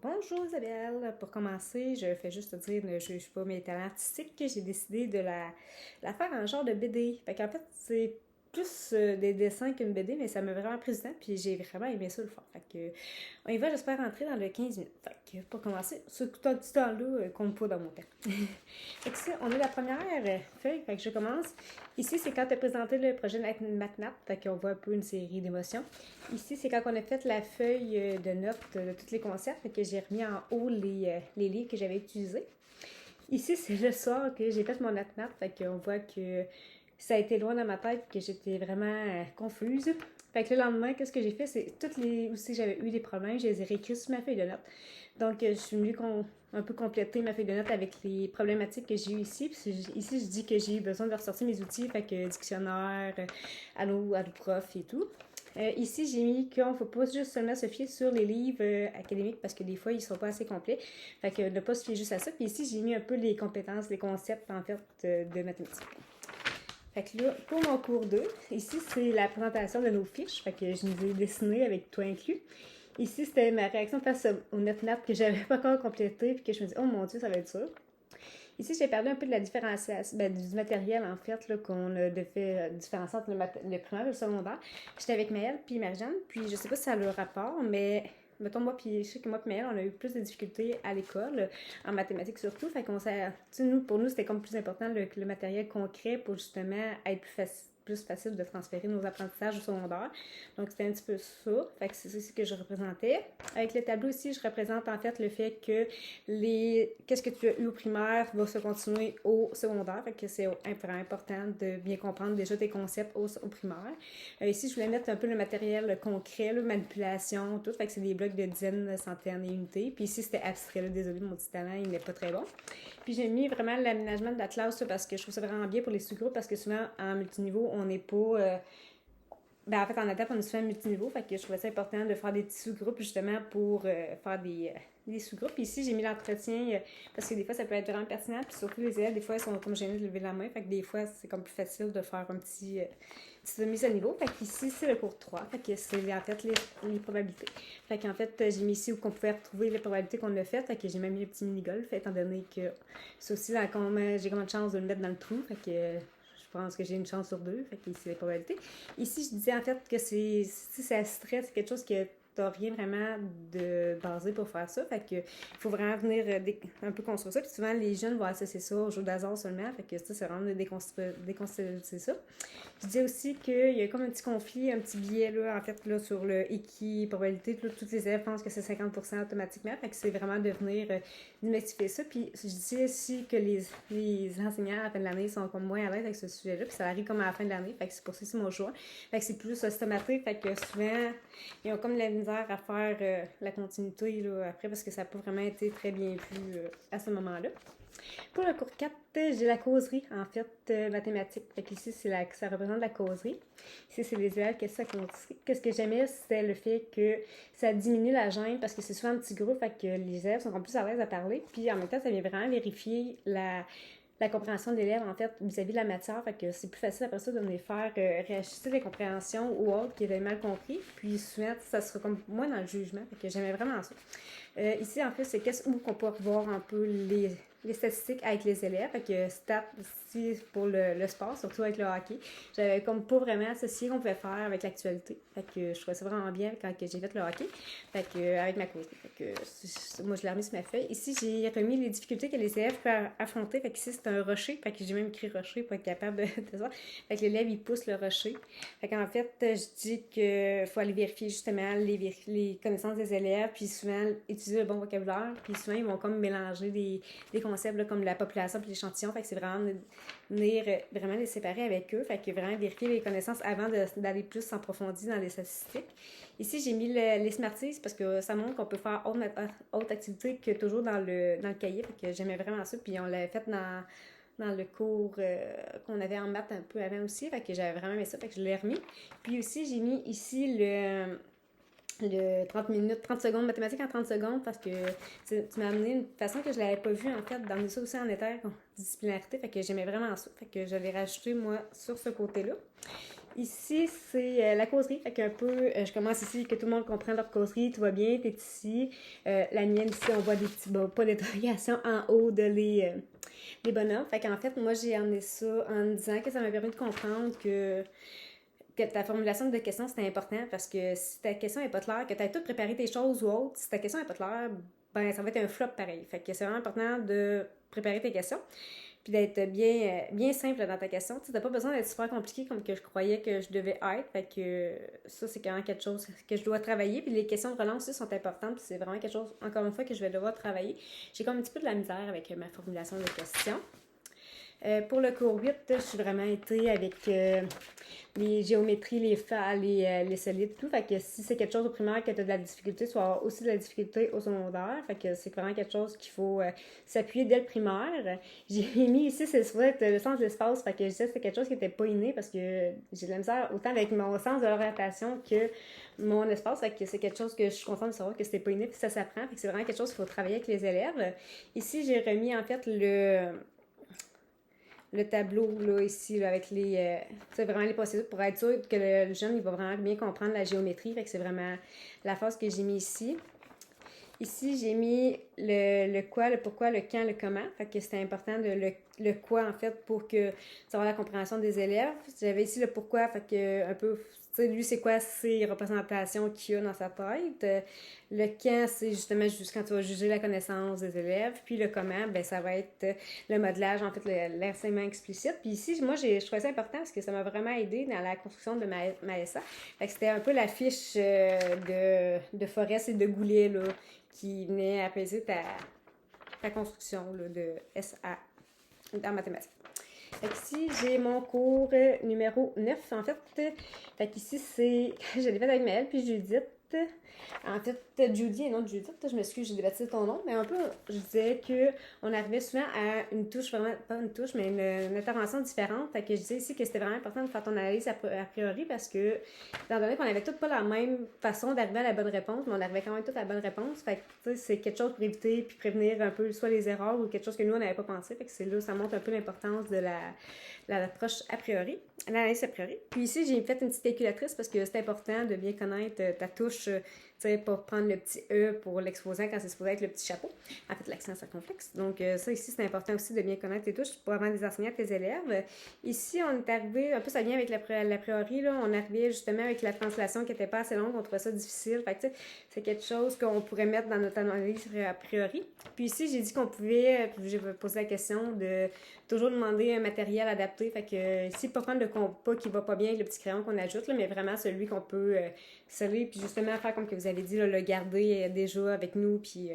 Bonjour Isabelle. Pour commencer, je fais juste te dire, ne juge pas mes talents artistiques. J'ai décidé de la faire en genre de BD. Fait qu'en fait, c'est plus des dessins qu'une BD, mais ça m'a vraiment pris du temps, puis j'ai vraiment aimé ça le faire. Fait que, on y va, j'espère rentrer dans le 15 minutes. Fait que, pour commencer, ce petit temps-là compte pas dans mon temps. Fait que ça, on a la première feuille, fait que je commence. Ici, c'est quand tu as présenté le projet de MathNap, fait qu'on voit un peu une série d'émotions. Ici, c'est quand on a fait la feuille de notes de tous les concepts, que j'ai remis en haut les livres que j'avais utilisés. Ici, c'est le soir que j'ai fait mon note-map, fait qu'on voit que ça a été loin dans ma tête, que j'étais vraiment confuse. Fait que le lendemain, qu'est-ce que j'ai fait, c'est toutes les aussi j'avais eu des problèmes, je les ai réécrits sur ma feuille de notes. Donc, je suis venue un peu compléter ma feuille de notes avec les problématiques que j'ai eues ici. Puis ici, je dis que j'ai eu besoin de ressortir mes outils, fait que dictionnaire, Allo Prof et tout. Ici, j'ai mis qu'on ne faut pas juste seulement se fier sur les livres académiques parce que des fois, ils ne sont pas assez complets. Fait que ne pas se fier juste à ça. Puis ici, j'ai mis un peu les compétences, les concepts, en fait, de mathématiques. Fait que là, pour mon cours 2, ici, c'est la présentation de nos fiches. Fait que je nous ai dessiné avec toi inclus. Ici, c'était ma réaction face au NetNap que j'avais pas encore complété puis que je me dis, oh mon Dieu, ça va être dur. Ici, j'ai parlé un peu de la différenciation, du matériel en fait, là, qu'on a fait différencier entre le primaire et le secondaire. J'étais avec Maëlle puis Marie-Jeanne, puis je sais pas si ça a le rapport, mais mettons moi puis je sais que moi puis Maëlle, on a eu plus de difficultés à l'école, en mathématiques surtout. Fait qu'on s'est, pour nous, c'était comme plus important le matériel concret pour justement être plus facile de transférer nos apprentissages au secondaire. Donc, c'était un petit peu ça. Fait que c'est ce que je représentais. Avec le tableau ici, je représente en fait le fait que qu'est-ce que tu as eu au primaire va se continuer au secondaire. Fait que c'est vraiment important de bien comprendre déjà tes concepts au primaire. Ici, je voulais mettre un peu le matériel concret, manipulation, tout. Fait que c'est des blocs de dizaines, centaines et unités. Puis ici, c'était abstrait. Là. Désolé, mon petit talent, il n'est pas très bon. Puis j'ai mis vraiment l'aménagement de la classe là, parce que je trouve ça vraiment bien pour les sous-groupes parce que souvent, en multiniveau, on n'est pas... en fait, en étape, on est souvent multiniveau, fait que je trouvais ça important de faire des petits sous-groupes justement pour faire des sous-groupes. Puis ici, j'ai mis l'entretien parce que des fois, ça peut être vraiment pertinent. Puis surtout, les élèves, des fois, ils sont comme gênés de lever la main. Fait que des fois, c'est comme plus facile de faire un petite mise à niveau. Fait qu'ici, c'est le cours 3. Fait que c'est en fait les probabilités. Fait qu'en fait, j'ai mis ici où on pouvait retrouver les probabilités qu'on a faites. Fait que j'ai même mis le petit mini-golf, étant donné que c'est aussi là, j'ai comme de chance de le mettre dans le trou. Fait que je pense que j'ai une chance sur deux, fait qu'ici les probabilités. Ici, je disais en fait que si ça stresse, c'est quelque chose que t'as rien vraiment de basé pour faire ça. Fait que il faut vraiment venir un peu construire ça. Puis souvent, les jeunes vont associer ça au jeu d'hasard seulement. Fait que ça, c'est vraiment de déconstruire ça. Je disais aussi qu'il y a comme un petit conflit, un petit biais là, en fait, là, sur le équi-probabilité. Toutes les élèves pensent que c'est 50% automatiquement. Fait que c'est vraiment de venir démystifier ça. Puis je disais aussi que les enseignants à la fin de l'année sont comme moins à l'aise avec ce sujet-là. Puis ça arrive comme à la fin de l'année. Fait que c'est pour ça que c'est mon choix. Fait que c'est plus systématique. Fait que souvent, ils ont comme la misère à faire la continuité là, après parce que ça n'a pas vraiment été très bien vu à ce moment-là. Pour le cours 4, j'ai la causerie, en fait, mathématique. Fait qu'ici, ça représente la causerie. Ici, c'est les élèves qui ça causerie. Qu'est-ce que j'aimais, c'était le fait que ça diminue la gêne parce que c'est souvent un petit groupe, fait que les élèves sont comme plus à l'aise à parler. Puis en même temps, ça vient vraiment vérifier la compréhension de l'élève, en fait, vis-à-vis de la matière. Fait que c'est plus facile après ça de les faire réajuster les compréhensions ou autres qui avaient mal compris. Puis souvent, ça sera comme moins dans le jugement. Fait que j'aimais vraiment ça. Ici, en fait, c'est où qu'on peut revoir un peu les statistiques avec les élèves. Fait que stats ici pour le sport, surtout avec le hockey. J'avais comme pas vraiment associé qu'on pouvait faire avec l'actualité. Fait que je trouvais ça vraiment bien quand j'ai fait le hockey. Fait que avec ma cause. Fait que moi je l'ai remis sur ma feuille. Ici, j'ai remis les difficultés que les élèves peuvent affronter. Fait que ici, c'est un rocher. Fait que j'ai même écrit rocher pour être capable de ça. Fait que l'élève, il pousse le rocher. Fait qu'en fait, je dis qu'il faut aller vérifier justement les connaissances des élèves, puis souvent utiliser le bon vocabulaire, puis souvent ils vont comme mélanger des concepts là, comme la population puis l'échantillon. Fait que c'est vraiment venir vraiment les séparer avec eux. Fait que vraiment vérifier les connaissances avant d'aller plus en profondeur dans les statistiques. Ici, j'ai mis les Smarties parce que ça montre qu'on peut faire autre activité que toujours dans le cahier. Fait que j'aimais vraiment ça. Puis on l'avait fait dans le cours qu'on avait en maths un peu avant aussi. Fait que j'avais vraiment aimé ça. Fait que je l'ai remis. Puis aussi, j'ai mis ici le 30 minutes, 30 secondes, mathématiques en 30 secondes, parce que tu m'as amené une façon que je l'avais pas vue, en fait, d'amener ça aussi en disciplinarité, fait que j'aimais vraiment ça. Fait que je l'ai rajouté, moi, sur ce côté-là. Ici, c'est la causerie. Fait qu'un peu, je commence ici, que tout le monde comprenne leur causerie, tout va bien, t'es ici. La mienne, ici, on voit des petits pas d'interrogation en haut de les bonhommes. Fait qu'en fait, moi, j'ai amené ça en me disant que ça m'a permis de comprendre que ta formulation de questions, c'était important parce que si ta question n'est pas claire, que tu as tout préparé tes choses ou autre, si ta question n'est pas claire, ben ça va être un flop pareil. Fait que c'est vraiment important de préparer tes questions puis d'être bien simple dans ta question. Tu n'as pas besoin d'être super compliqué comme que je croyais que je devais être. Fait que ça, c'est quand même quelque chose que je dois travailler. Puis les questions de relance aussi sont importantes. Puis c'est vraiment quelque chose, encore une fois, que je vais devoir travailler. J'ai comme un petit peu de la misère avec ma formulation de questions. Pour le cours 8, je suis vraiment été avec les géométries, les solides, tout. Fait que si c'est quelque chose au primaire que tu as de la difficulté, tu vas avoir aussi de la difficulté au secondaire. Fait que c'est vraiment quelque chose qu'il faut s'appuyer dès le primaire. J'ai mis ici, c'est le sens de l'espace. Fait que je disais que c'était quelque chose qui n'était pas inné parce que j'ai de la misère autant avec mon sens de l'orientation que mon espace. Fait que c'est quelque chose que je suis contente de savoir que c'était pas inné puis ça s'apprend. Fait que c'est vraiment quelque chose qu'il faut travailler avec les élèves. Ici, j'ai remis en fait le tableau là, ici là, avec c'est vraiment les procédures pour être sûr que le jeune il va vraiment bien comprendre la géométrie. Fait que c'est vraiment la phase que j'ai mis ici. Ici, j'ai mis le quoi, le pourquoi, le quand, le comment. Fait que c'était important de le quoi, en fait, pour que savoir la compréhension des élèves. J'avais ici le pourquoi, fait que un peu, tu sais, lui, c'est quoi ses représentations qu'il a dans sa tête. Le quand, c'est justement juste quand tu vas juger la connaissance des élèves. Puis le comment, ben ça va être le modelage, en fait, l'enseignement explicite. Puis ici, moi, je trouvais ça important parce que ça m'a vraiment aidé dans la construction de ma SA. Fait que c'était un peu la fiche de Forest et de Goulet, là, qui venait apaiser ta construction là, de SA en mathématiques. Fait qu'ici, j'ai mon cours numéro 9, en fait. Fait qu'ici, c'est... Je l'ai fait avec Maëlle puis Judith. En fait, Judy et non Judith, je m'excuse, j'ai débaptisé ton nom, mais un peu, je disais qu'on arrivait souvent à une touche, vraiment, pas une touche, mais une intervention différente. Fait que je disais ici que c'était vraiment important de faire ton analyse a priori parce que, étant donné qu'on avait toutes pas la même façon d'arriver à la bonne réponse, mais on arrivait quand même toutes à la bonne réponse. Fait que, c'est quelque chose pour éviter puis prévenir un peu soit les erreurs ou quelque chose que nous, on n'avait pas pensé. Fait que c'est là, ça montre un peu l'importance de l'approche a priori, l'analyse a priori. Puis ici, j'ai fait une petite calculatrice parce que c'est important de bien connaître ta touche, tu sais, pas prendre le petit E pour l'exposant quand c'est supposé être le petit chapeau. En fait, l'accent circonflexe. Donc, ça ici, c'est important aussi de bien connaître tes touches pour avant de les enseigner à tes élèves. Ici, on est arrivé, un peu ça vient avec l'a priori, là, on arrivait justement avec la translation qui n'était pas assez longue, on trouvait ça difficile. Fait que, tu sais, c'est quelque chose qu'on pourrait mettre dans notre analyse a priori. Puis ici, j'ai dit qu'on pouvait, j'ai posé la question de toujours demander un matériel adapté. Fait que ici, pas prendre le compas qui va pas bien avec le petit crayon qu'on ajoute, là, mais vraiment celui qu'on peut sceller, puis justement faire comme que vous avez dit, là, le garder déjà avec nous, puis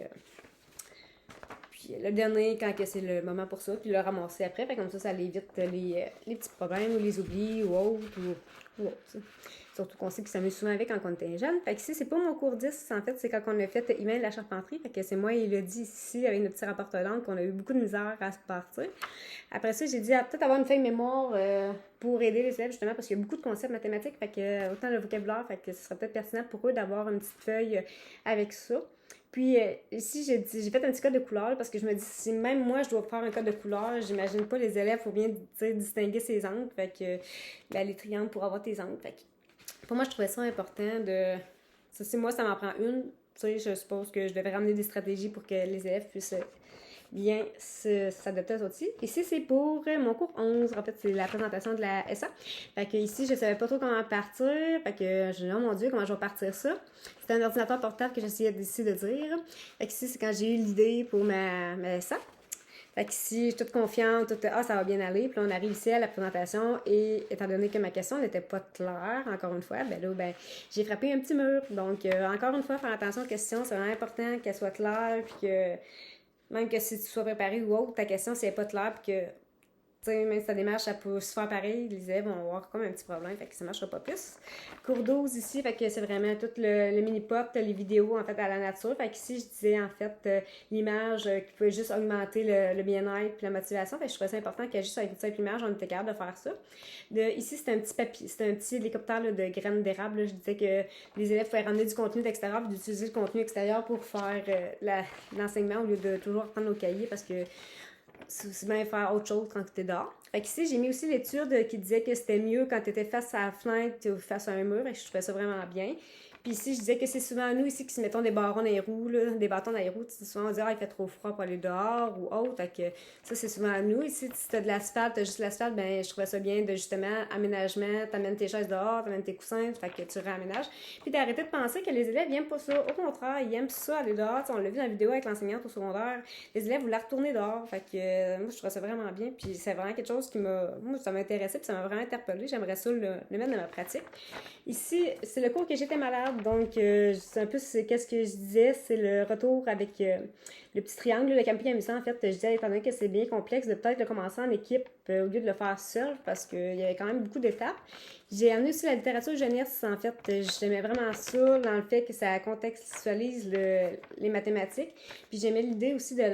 le donner quand que c'est le moment pour ça, puis le ramasser après. Fait comme ça évite les petits problèmes ou les oublis ou autres. Ou autre, surtout qu'on sait qu'ils s'amusent souvent avec quand on était jeune. Fait que ici, c'est pas mon cours 10, en fait, c'est quand on a fait Email la charpenterie. Fait que c'est moi et Elodie ici, avec notre petit rapporteur langue, qu'on a eu beaucoup de misère à se partir. Après ça, j'ai dit peut-être avoir une feuille mémoire pour aider les élèves, justement, parce qu'il y a beaucoup de concepts mathématiques, fait que autant le vocabulaire, fait que ce serait peut-être pertinent pour eux d'avoir une petite feuille avec ça. Puis ici, j'ai fait un petit code de couleur parce que je me dis, si même moi, je dois faire un code de couleur, j'imagine pas les élèves, il faut bien distinguer ses angles. Fait que les triangles pour avoir tes angles. Fait que pour moi, je trouvais ça important de... Ça, si moi, ça m'en prend une, tu sais, je suppose que je devais ramener des stratégies pour que les élèves puissent bien s'adapter aux outils. Ici, c'est pour mon cours 11. En fait, c'est la présentation de la SA. Fait que ici, je savais pas trop comment partir. Fait que je me dis, oh mon Dieu, comment je vais partir ça? C'était un ordinateur portable que j'essayais d'ici de dire. Fait que ici, c'est quand j'ai eu l'idée pour ma SA. Fait que ici, je suis toute confiante, ça va bien aller. Puis là, on arrive ici à la présentation et étant donné que ma question n'était pas claire, encore une fois, j'ai frappé un petit mur. Donc, encore une fois, faire attention aux questions, c'est vraiment important qu'elles soient claires puis que même que si tu sois préparé ou autre, ta question, si elle n'est pas claire, puis que, tu sais, même si ta démarche, ça peut se faire pareil, les élèves vont avoir comme un petit problème, fait que ça ne marchera pas plus. Cours 12 ici, fait que c'est vraiment tout le mini-pop, les vidéos, en fait, à la nature. Fait qu'ici, je disais, en fait, l'image qui pouvait juste augmenter le bien-être puis la motivation. Fait que je trouvais ça important qu'elle juste avec une simple image, on était capable de faire ça. Ici, c'était un petit papier, c'était un petit hélicoptère là, de graines d'érable. Je disais que les élèves pouvaient ramener du contenu d'extérieur puis d'utiliser le contenu extérieur pour faire l'enseignement au lieu de toujours prendre nos cahiers parce que c'est bien faire autre chose quand tu es dehors. Fait qu'ici, j'ai mis aussi l'étude qui disait que c'était mieux quand tu étais face à la fenêtre ou face à un mur. Et je trouvais ça vraiment bien. Puis ici, je disais que c'est souvent nous ici qui se mettons des bâtons dans les roues, là, des bâtons dans les roues. Souvent, on dit, il fait trop froid pour aller dehors ou autre. Fait que ça, c'est souvent à nous. Ici, si t'as de l'asphalte, t'as juste l'asphalte, ben, je trouvais ça bien de justement aménagement. T'amènes tes chaises dehors, t'amènes tes coussins, fait que tu réaménages. Puis d'arrêter de penser que les élèves, ils aiment pas ça. Au contraire, ils aiment ça aller dehors. T'sais, on l'a vu dans la vidéo avec l'enseignante au secondaire. Les élèves voulaient retourner dehors. Fait que moi, je trouvais ça vraiment bien. Puis c'est vraiment quelque chose qui m'a. Moi, ça m'a intéressé, puis ça m'a vraiment interpellée. J'aimerais ça le mettre dans ma pratique. Ici, c'est le cours que j'étais malade, donc c'est un peu qu'est-ce que je disais, c'est le retour avec le petit triangle, le camping amusant. En fait, je disais, étant donné que c'est bien complexe, de peut-être le commencer en équipe au lieu de le faire seul, parce qu'il y avait quand même beaucoup d'étapes. J'ai amené aussi la littérature jeunesse, en fait, j'aimais vraiment ça, dans le fait que ça contextualise les mathématiques. Puis j'aimais l'idée aussi de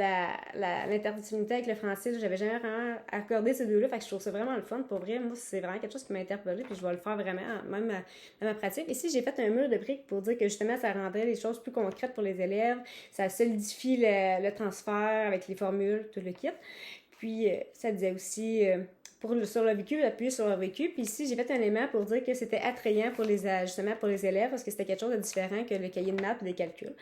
l'interdisciplinarité avec le français, j'avais jamais vraiment accordé ces deux-là, fait que je trouve ça vraiment le fun. Pour vrai, moi, c'est vraiment quelque chose qui m'a interpellée, puis je vais le faire vraiment, même dans ma pratique. Ici, j'ai fait un mur de briques pour dire que justement, ça rendrait les choses plus concrètes pour les élèves, ça solidifie le transfert avec les formules, tout le kit. Puis, ça disait aussi, sur le vécu, appuyer sur le vécu. Puis ici, j'ai fait un élément pour dire que c'était attrayant pour justement pour les élèves, parce que c'était quelque chose de différent que le cahier de maths ou des calculs.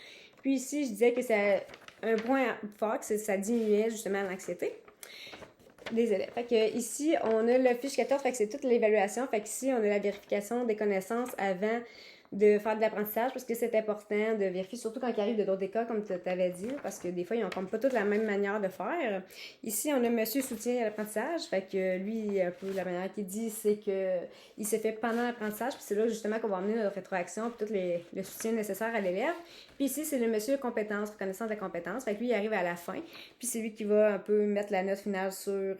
Puis ici, je disais que c'est un point fort, que ça diminuait justement l'anxiété des élèves. Fait que ici, on a le fiche 14, fait que c'est toute l'évaluation. Fait qu'ici, on a la vérification des connaissances avant de faire de l'apprentissage, parce que c'est important de vérifier, surtout quand il arrive de d'autres écoles, comme tu t'avais dit, parce que des fois, ils n'ont comme pas toutes la même manière de faire. Ici, on a Monsieur Soutien à l'apprentissage, fait que lui, un peu la manière qu'il dit, c'est que il s'est fait pendant l'apprentissage, puis c'est là justement qu'on va amener notre rétroaction, puis tout le soutien nécessaire à l'élève. Puis ici, c'est le Monsieur Compétence, reconnaissance de la compétence, fait que lui, il arrive à la fin, puis c'est lui qui va un peu mettre la note finale sur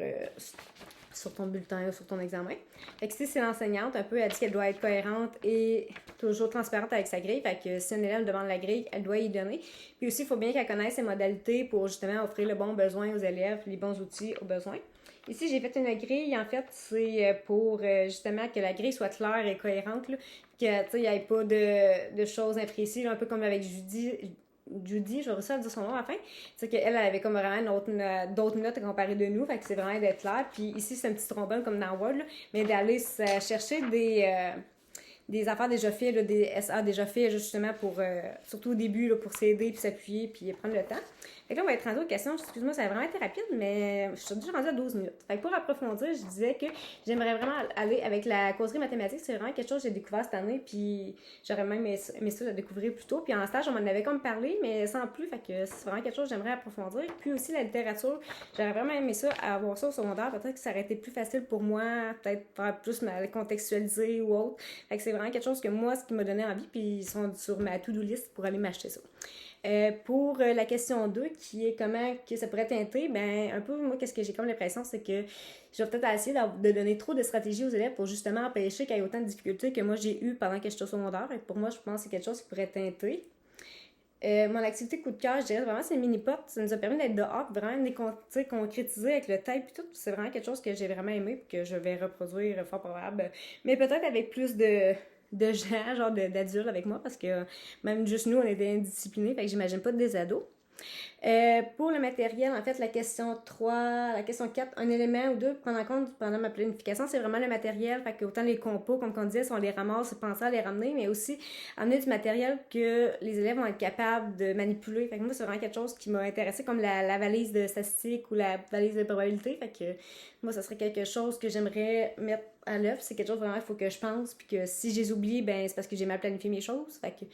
ton bulletin ou sur ton examen. Fait que si c'est l'enseignante, un peu, elle dit qu'elle doit être cohérente et toujours transparente avec sa grille. Fait que si un élève demande la grille, elle doit y donner. Puis aussi, il faut bien qu'elle connaisse ses modalités pour justement offrir le bon besoin aux élèves, les bons outils aux besoins. Ici, j'ai fait une grille, en fait, c'est pour justement que la grille soit claire et cohérente, là, que, il n'y ait pas de choses imprécises, un peu comme avec Judy, j'aurais ça à dire son nom à la fin. C'est qu'elle avait comme vraiment d'autres notes à comparer de nous, fait que c'est vraiment d'être clair. Puis ici, c'est un petit trombone comme dans Word, là, mais d'aller chercher des affaires déjà faites, là, des SA déjà faits, justement, pour, surtout au début, là, pour s'aider, puis s'appuyer, puis prendre le temps. Fait que là, on va être rendu aux questions. Excuse-moi, ça a vraiment été rapide, mais je suis déjà rendue à 12 minutes. Fait que pour approfondir, je disais que j'aimerais vraiment aller avec la causerie mathématique. C'est vraiment quelque chose que j'ai découvert cette année, puis j'aurais même aimé ça le découvrir plus tôt. Puis en stage, on m'en avait comme parlé, mais sans plus. Fait que c'est vraiment quelque chose que j'aimerais approfondir. Puis aussi la littérature, j'aurais vraiment aimé ça, avoir ça au secondaire. Peut-être que ça aurait été plus facile pour moi, peut-être faire plus mal contextualiser ou autre. Fait que c'est vraiment quelque chose que moi, ce qui m'a donné envie, puis ils sont sur ma to-do list pour aller m'acheter ça. Pour la question 2, qui est comment que ça pourrait teinter, ben un peu, moi, qu'est-ce que j'ai comme l'impression, c'est que je vais peut-être essayer de donner trop de stratégies aux élèves pour justement empêcher qu'il y ait autant de difficultés que moi j'ai eues pendant que j'étais au secondaire. Et pour moi, je pense que c'est quelque chose qui pourrait teinter. Mon activité coup de cœur, je dirais vraiment, c'est le mini-pot. Ça nous a permis d'être dehors, vraiment concrétiser avec le tape et tout. C'est vraiment quelque chose que j'ai vraiment aimé et que je vais reproduire fort probable. Mais peut-être avec plus de gens, genre d'adultes avec moi, parce que même juste nous, on était indisciplinés, fait que j'imagine pas des ados. Pour le matériel, en fait, la question 3, la question 4, un élément ou deux prendre en compte pendant ma planification, c'est vraiment le matériel. Fait que autant les compos, comme on disait, si on les ramasse, c'est penser à les ramener, mais aussi amener du matériel que les élèves vont être capables de manipuler. Fait que moi, c'est vraiment quelque chose qui m'a intéressé, comme la valise de statistique ou la valise de probabilité. Fait que moi, ça serait quelque chose que j'aimerais mettre à l'œuvre. C'est quelque chose vraiment, il faut que je pense, puis que si j'ai oublié, ben c'est parce que j'ai mal planifié mes choses. Fait que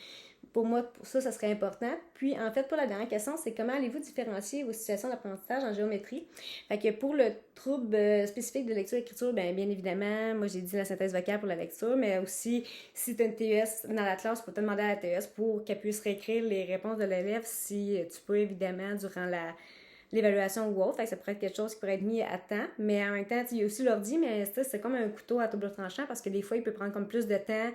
pour moi, pour ça serait important. Puis, en fait, pour la dernière question, c'est comment allez-vous différencier vos situations d'apprentissage en géométrie? Fait que pour le trouble spécifique de lecture-écriture, bien évidemment, moi, j'ai dit la synthèse vocale pour la lecture, mais aussi, si tu as une TES dans la classe, tu peux te demander à la TES pour qu'elle puisse réécrire les réponses de l'élève si tu peux, évidemment, durant l'évaluation ou autre. Fait que ça pourrait être quelque chose qui pourrait être mis à temps. Mais en même temps, il y a aussi l'ordi, mais c'est comme un couteau à double tranchant parce que des fois, il peut prendre comme plus de temps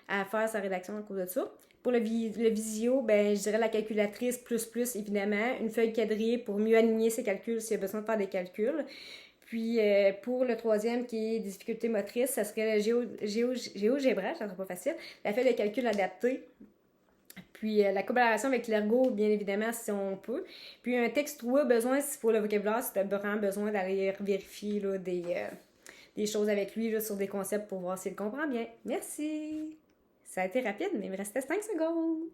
à faire sa rédaction à cause de ça. Pour le visio, ben, je dirais la calculatrice plus, évidemment. Une feuille quadrillée pour mieux aligner ses calculs s'il y a besoin de faire des calculs. Puis, pour le troisième, qui est difficulté motrice, ça serait le GeoGebra, ça serait pas facile. La feuille de calcul adaptée. Puis la collaboration avec l'ergo, bien évidemment, si on peut. Puis un texte ou besoin, si pour le vocabulaire, si tu as vraiment besoin d'aller vérifier là, des choses avec lui là, sur des concepts pour voir s'il comprend bien. Merci! Ça a été rapide, mais il me restait 5 secondes.